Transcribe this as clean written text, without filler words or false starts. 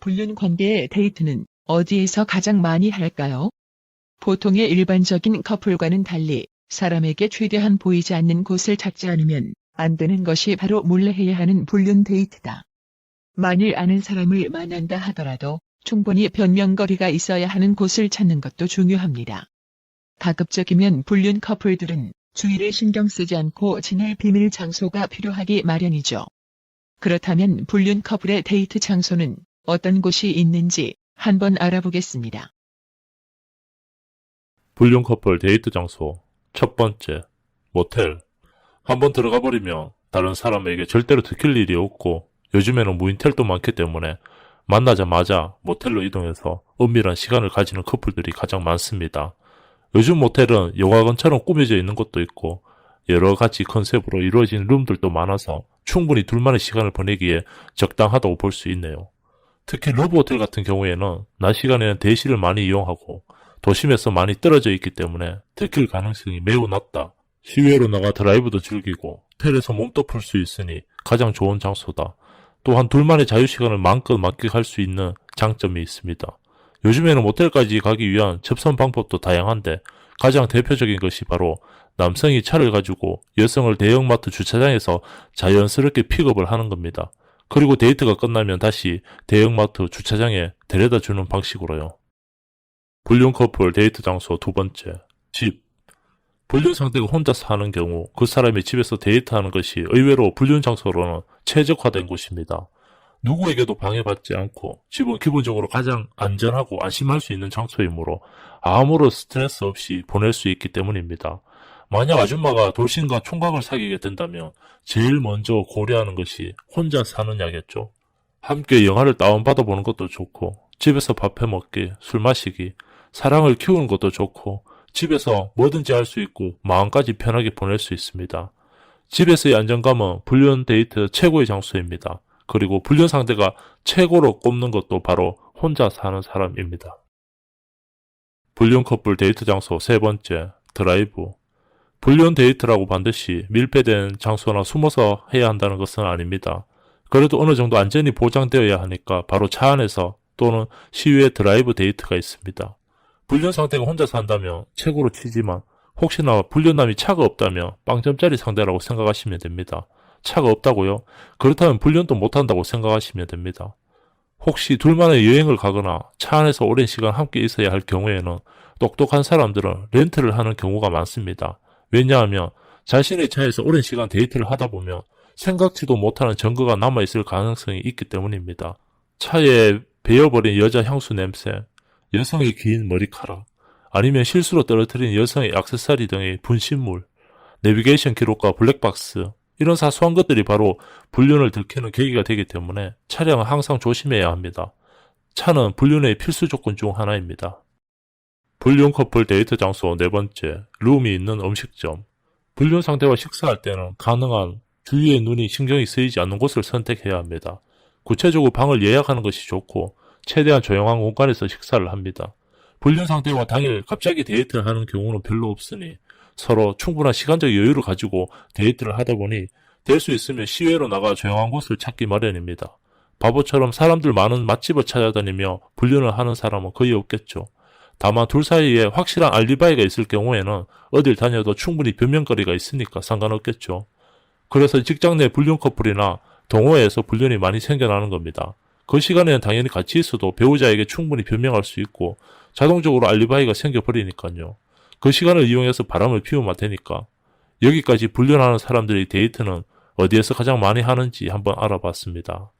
불륜 관계의 데이트는 어디에서 가장 많이 할까요? 보통의 일반적인 커플과는 달리 사람에게 최대한 보이지 않는 곳을 찾지 않으면 안 되는 것이 바로 몰래 해야 하는 불륜 데이트다. 만일 아는 사람을 만난다 하더라도 충분히 변명거리가 있어야 하는 곳을 찾는 것도 중요합니다. 가급적이면 불륜 커플들은 주의를 신경 쓰지 않고 지낼 비밀 장소가 필요하기 마련이죠. 그렇다면 불륜 커플의 데이트 장소는 어떤 곳이 있는지 한번 알아보겠습니다. 불륜 커플 데이트 장소. 첫 번째, 모텔. 한번 들어가 버리면 다른 사람에게 절대로 들킬 일이 없고 요즘에는 무인텔도 많기 때문에 만나자마자 모텔로 이동해서 은밀한 시간을 가지는 커플들이 가장 많습니다. 요즘 모텔은 영화관처럼 꾸며져 있는 곳도 있고 여러 가지 컨셉으로 이루어진 룸들도 많아서 충분히 둘만의 시간을 보내기에 적당하다고 볼 수 있네요. 특히 러브호텔 같은 경우에는 낮 시간에는 대시를 많이 이용하고 도심에서 많이 떨어져 있기 때문에 들킬 가능성이 매우 낮다. 시외로 나가 드라이브도 즐기고 호텔에서 몸도 풀 수 있으니 가장 좋은 장소다. 또한 둘만의 자유시간을 마음껏 만끽할 수 있는 장점이 있습니다. 요즘에는 모텔까지 가기 위한 접선 방법도 다양한데 가장 대표적인 것이 바로 남성이 차를 가지고 여성을 대형마트 주차장에서 자연스럽게 픽업을 하는 겁니다. 그리고 데이트가 끝나면 다시 대형마트 주차장에 데려다 주는 방식으로요. 불륜 커플 데이트 장소 두 번째, 집. 불륜 상대가 혼자 사는 경우 그 사람이 집에서 데이트하는 것이 의외로 불륜 장소로는 최적화된 곳입니다. 누구에게도 방해받지 않고 집은 기본적으로 가장 안전하고 안심할 수 있는 장소이므로 아무런 스트레스 없이 보낼 수 있기 때문입니다. 만약 아줌마가 돌싱과 총각을 사귀게 된다면 제일 먼저 고려하는 것이 혼자 사느냐겠죠. 함께 영화를 다운받아 보는 것도 좋고 집에서 밥 해먹기, 술 마시기, 사랑을 키우는 것도 좋고 집에서 뭐든지 할 수 있고 마음까지 편하게 보낼 수 있습니다. 집에서의 안정감은 불륜 데이트 최고의 장소입니다. 그리고 불륜 상대가 최고로 꼽는 것도 바로 혼자 사는 사람입니다. 불륜 커플 데이트 장소 세 번째, 드라이브. 불륜 데이트라고 반드시 밀폐된 장소나 숨어서 해야 한다는 것은 아닙니다. 그래도 어느 정도 안전이 보장되어야 하니까 바로 차 안에서 또는 시외 드라이브 데이트가 있습니다. 불륜 상대가 혼자 산다면 최고로 치지만 혹시나 불륜남이 차가 없다면 빵점짜리 상대라고 생각하시면 됩니다. 차가 없다고요? 그렇다면 불륜도 못한다고 생각하시면 됩니다. 혹시 둘만의 여행을 가거나 차 안에서 오랜 시간 함께 있어야 할 경우에는 똑똑한 사람들은 렌트를 하는 경우가 많습니다. 왜냐하면 자신의 차에서 오랜 시간 데이트를 하다 보면 생각지도 못하는 증거가 남아있을 가능성이 있기 때문입니다. 차에 배어버린 여자 향수 냄새, 여성의 긴 머리카락, 아니면 실수로 떨어뜨린 여성의 액세서리 등의 분신물, 내비게이션 기록과 블랙박스, 이런 사소한 것들이 바로 불륜을 들키는 계기가 되기 때문에 차량은 항상 조심해야 합니다. 차는 불륜의 필수 조건 중 하나입니다. 불륜 커플 데이트 장소 네 번째, 룸이 있는 음식점. 불륜 상대와 식사할 때는 가능한 주위의 눈이 신경이 쓰이지 않는 곳을 선택해야 합니다. 구체적으로 방을 예약하는 것이 좋고 최대한 조용한 공간에서 식사를 합니다. 불륜 상대와 당일 갑자기 데이트를 하는 경우는 별로 없으니 서로 충분한 시간적 여유를 가지고 데이트를 하다 보니 될 수 있으면 시외로 나가 조용한 곳을 찾기 마련입니다. 바보처럼 사람들 많은 맛집을 찾아다니며 불륜을 하는 사람은 거의 없겠죠. 다만 둘 사이에 확실한 알리바이가 있을 경우에는 어딜 다녀도 충분히 변명거리가 있으니까 상관없겠죠. 그래서 직장 내 불륜 커플이나 동호회에서 불륜이 많이 생겨나는 겁니다. 그 시간에는 당연히 같이 있어도 배우자에게 충분히 변명할 수 있고 자동적으로 알리바이가 생겨버리니까요. 그 시간을 이용해서 바람을 피우면 되니까. 여기까지 불륜하는 사람들의 데이트는 어디에서 가장 많이 하는지 한번 알아봤습니다.